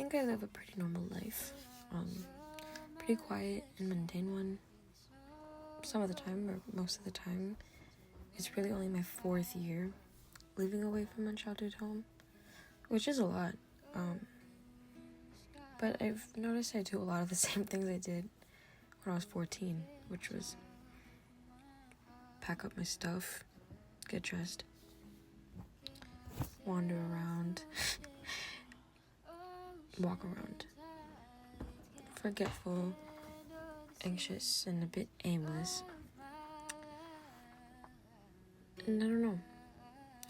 think I live a pretty normal life. Pretty quiet and mundane one. Some of the time, or most of the time. It's really only my 4th year living away from my childhood home, which is a lot. But I've noticed I do a lot of the same things I did when I was 14, which was pack up my stuff, get dressed, wander around, walk around, forgetful, anxious, and a bit aimless. And I don't know,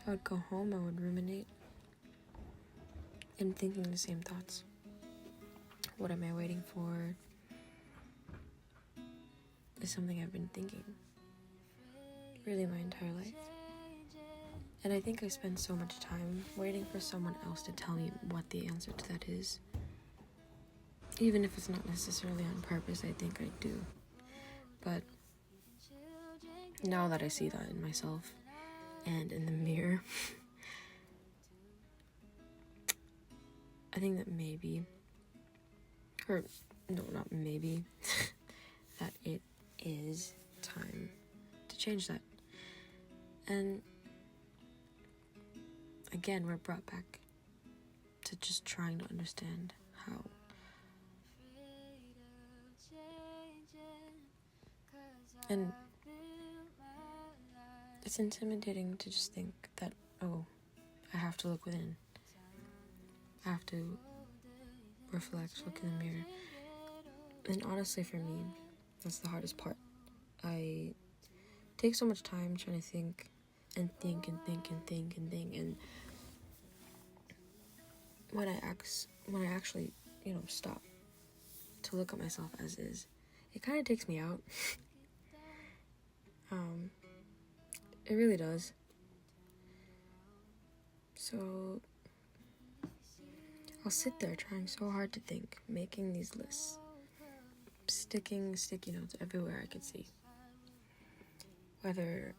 I would go home, I would ruminate, and thinking the same thoughts. What am I waiting for? Is something I've been thinking really my entire life. And I think I spend so much time waiting for someone else to tell me what the answer to that is. Even if it's not necessarily on purpose, I think I do. But now that I see that in myself and in the mirror, I think that maybe, or no, not maybe, that it is time to change that. And again, we're brought back to just trying to understand how. And it's intimidating to just think that, oh, I have to look within. I have to reflect, look in the mirror. And honestly, for me, that's the hardest part. I take so much time trying to think and think and think and think and think, and when I actually, stop to look at myself as is, it kind of takes me out. It really does. So I'll sit there trying so hard to think, making these lists, sticking sticky notes everywhere I could see. Whether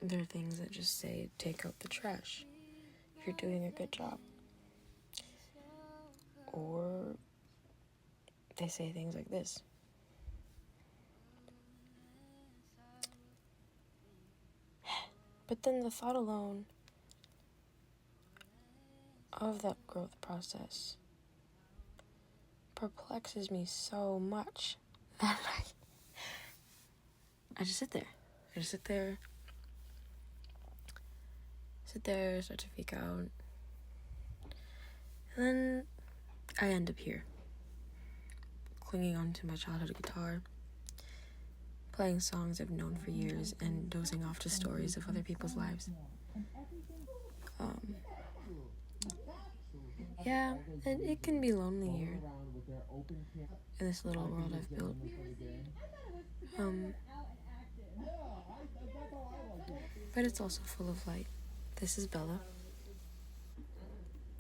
there are things that just say, take out the trash, you're doing a good job. Or they say things like this: but then the thought alone of that growth process perplexes me so much that I just sit there. Start to freak out. And then I end up here, clinging onto my childhood guitar, playing songs I've known for years, and dozing off to stories of other people's lives. Yeah, and it can be lonely here, in this little world I've built. But it's also full of light. This is Bella.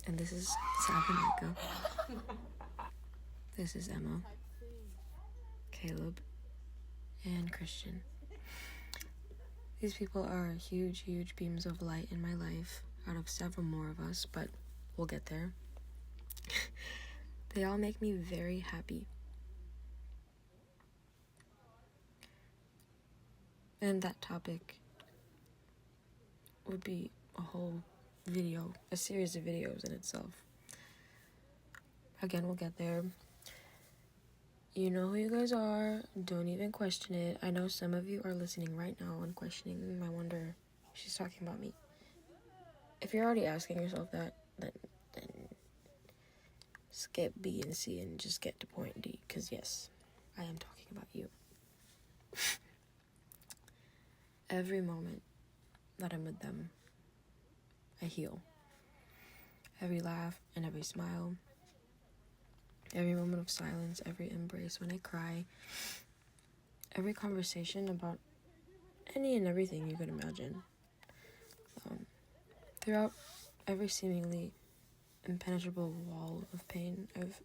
And this is Sabaneka. This is Emma, Caleb, and Christian. These people are huge, huge beams of light in my life, out of several more of us, but we'll get there. They all make me very happy. And that topic would be a whole video, a series of videos in itself. Again, we'll get there. You know who you guys are. Don't even question it. I know some of you are listening right now and questioning. I wonder, she's talking about me. If you're already asking yourself that, then skip B and C and just get to point D. Because yes, I am talking about you. Every moment that I'm with them, I heal. Every laugh and every smile, every moment of silence, every embrace when I cry, every conversation about any and everything you could imagine. Throughout every seemingly impenetrable wall of pain I've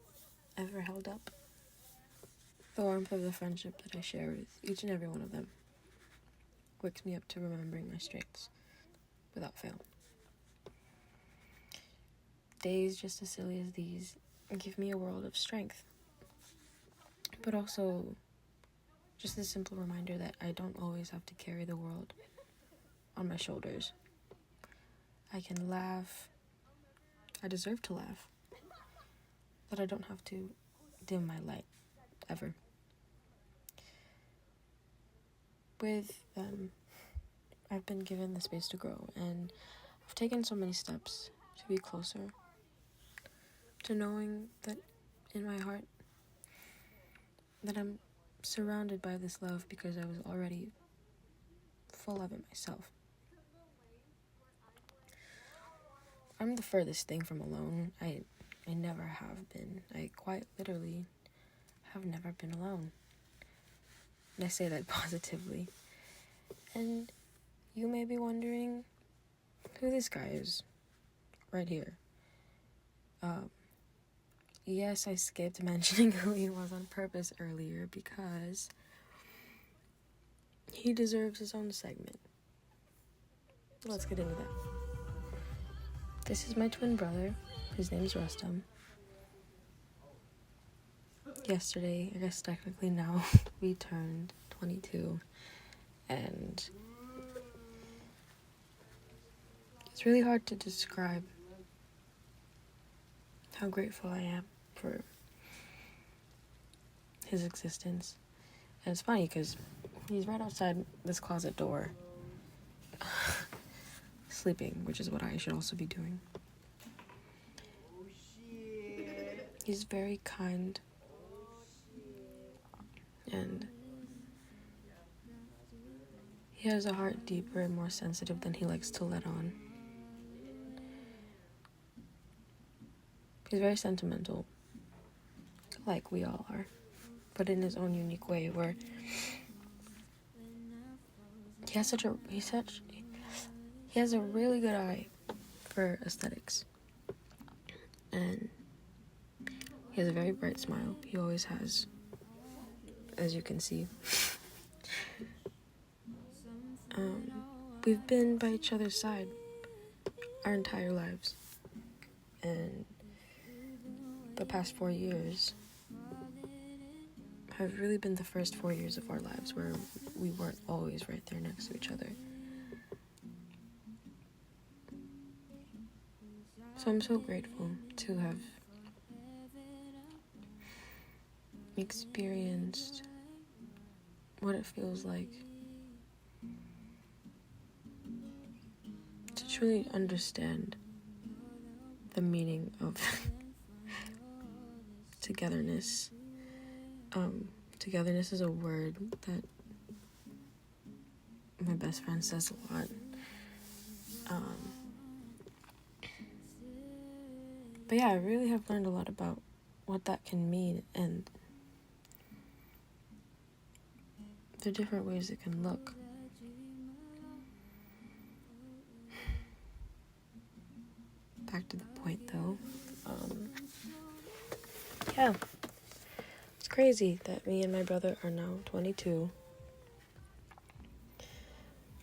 ever held up, the warmth of the friendship that I share with each and every one of them wakes me up to remembering my strengths without fail. Days just as silly as these give me a world of strength. But also just a simple reminder that I don't always have to carry the world on my shoulders. I can laugh. I deserve to laugh. But I don't have to dim my light, ever. With I've been given the space to grow, and I've taken so many steps to be closer to knowing that in my heart that I'm surrounded by this love because I was already full of it myself. I'm the furthest thing from alone. I never have been. I quite literally have never been alone. And I say that positively. And you may be wondering who this guy is right here. Yes, I skipped mentioning who he was on purpose earlier because he deserves his own segment. Let's get into that. This is my twin brother. His name's Rustam. Yesterday, I guess technically now, we turned 22. And it's really hard to describe how grateful I am for his existence. And it's funny because he's right outside this closet door sleeping, which is what I should also be doing. He's very kind and he has a heart deeper and more sensitive than he likes to let on. He's very sentimental, like we all are, but in his own unique way, where he has a really good eye for aesthetics, and he has a very bright smile. He always has, as you can see. We've been by each other's side our entire lives, and the past 4 years have really been the first 4 years of our lives where we weren't always right there next to each other. So I'm so grateful to have experienced what it feels like to truly understand the meaning of togetherness. Togetherness is a word that my best friend says a lot. But yeah, I really have learned a lot about what that can mean and the different ways it can look. Back to the point though. Yeah. It's crazy that me and my brother are now 22.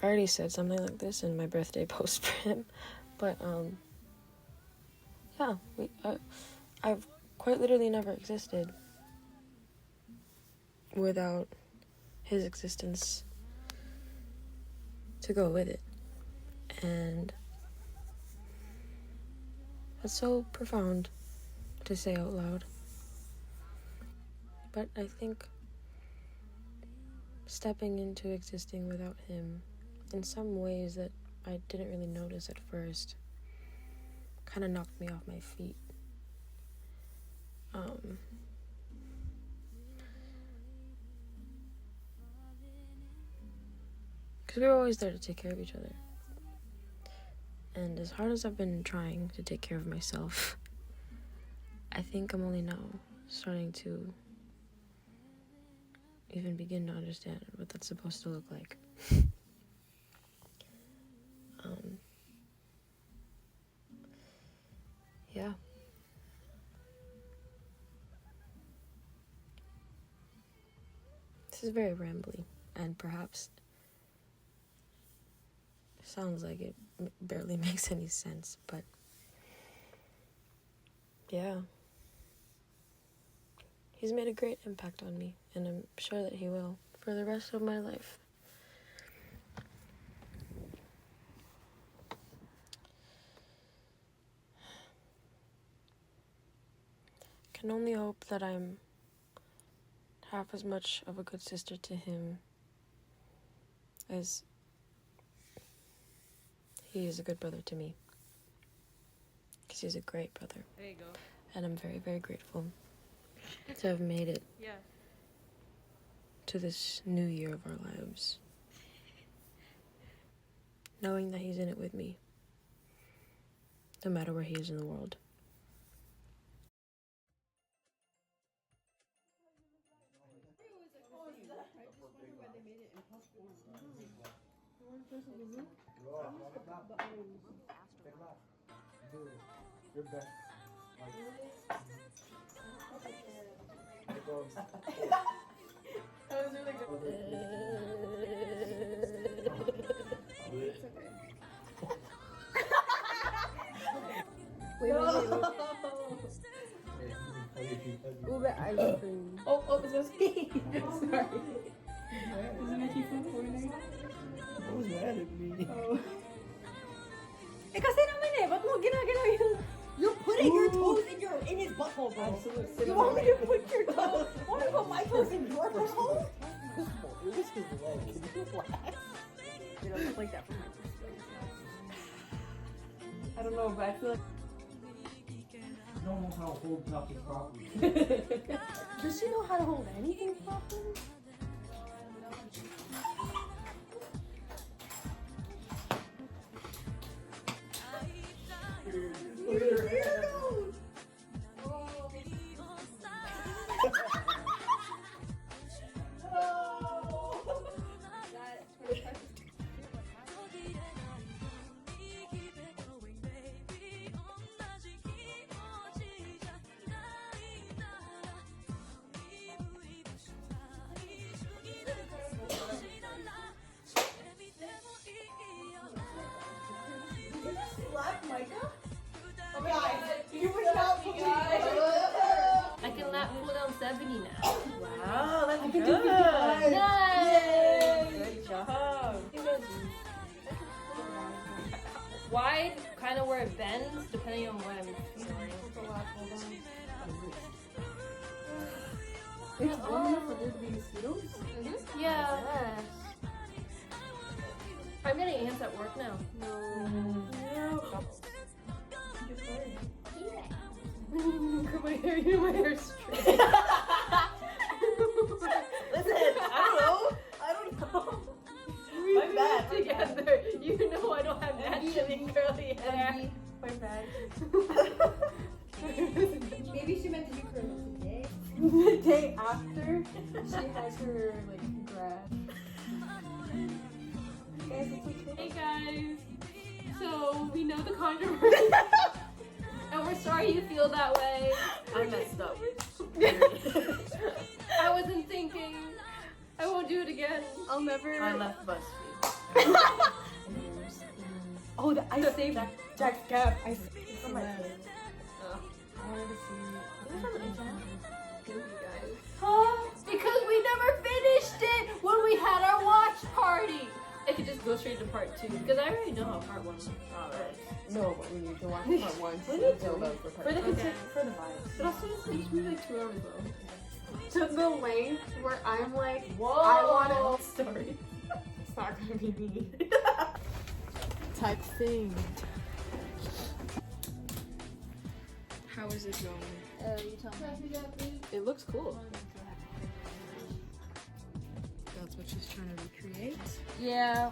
I already said something like this in my birthday post for him, but yeah, I've quite literally never existed without his existence to go with it. And that's so profound to say out loud. But I think stepping into existing without him in some ways that I didn't really notice at first kind of knocked me off my feet. Because we were always there to take care of each other. And as hard as I've been trying to take care of myself, I think I'm only now starting to even begin to understand what that's supposed to look like. Yeah. This is very rambly, and perhaps sounds like it barely makes any sense, but yeah. He's made a great impact on me, and I'm sure that he will for the rest of my life. I can only hope that I'm half as much of a good sister to him as he is a good brother to me. Because he's a great brother. There you go. And I'm very, very grateful to have made it to this new year of our lives. Knowing that he's in it with me. No matter where he is in the world. You're best. That was really good. Wait. Ube ice cream. Oh, it's supposed to be. Sorry. Does it make you feel horny? I was mad at me. Oh. Eh, kasi naman eh, ba't mo ginagalaw yung... You're putting your toes in his butthole, bro. Absolutely. You want me to put your toes? Want me to put my toes in your butthole? It was his leg. Can you relax? You don't look like that from my perspective. I don't know, but I feel like. You don't know how to hold topics properly. Does she know how to hold anything properly? Look at her hair. I can lap pull down 70 now. Wow, that's I good. can do 55. Nice! Good job. Wide, kind of where it bends, depending on what I'm feeling. It's warm enough for there to be mosquitoes? Yeah. I'm getting ants at work now. Come my hair, you know my hair's straight. Listen, I don't know. My bad. Together, you know I don't have naturally curly hair. My bad. Maybe she meant to do curls today. The day after, she has her like grad. Hey guys, so we know the controversy, and we're sorry you feel that way. I messed up. I wasn't thinking. I won't do it again. I'll never. I left BuzzFeed. Oh, I saved Jack's cap. I saved Oh my that. God. I wanted to see. Because we never finished it when we had our watch party. I could just go straight to part 2 because I already know how part 1 is. No, but we need to watch part 1 We to need build to. up for part For the 2. content, For the vibes. but also it's each movie like 2 hours though. To the length where I'm like, Whoa! I want a story. It's not gonna be me. Type thing. How is it going? You tell me. It looks cool. That's what she's trying to recreate. Yeah.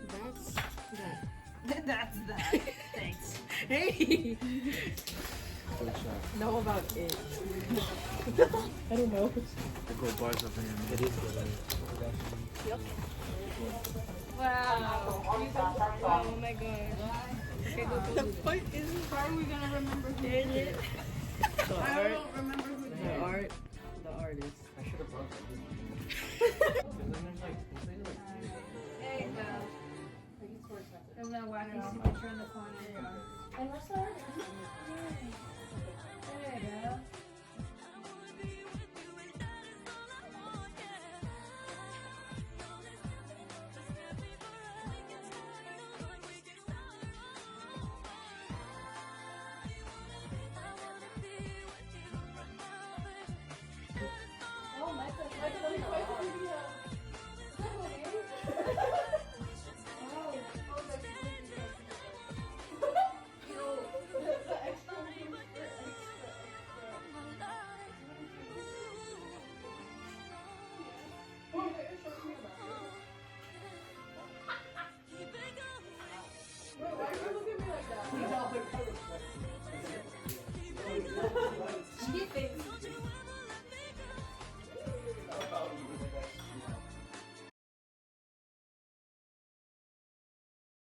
That's that. That's that. Thanks. Hey! Good shot. Know about it. I don't know. The gold bars up in here. It is good. Wow. Oh my gosh. The point is, How are we gonna remember who dang did it. it? The I art. don't remember who did The it. art. The artist. I should have brought that. And then there's like, There you go. And then watch me see picture in the corner.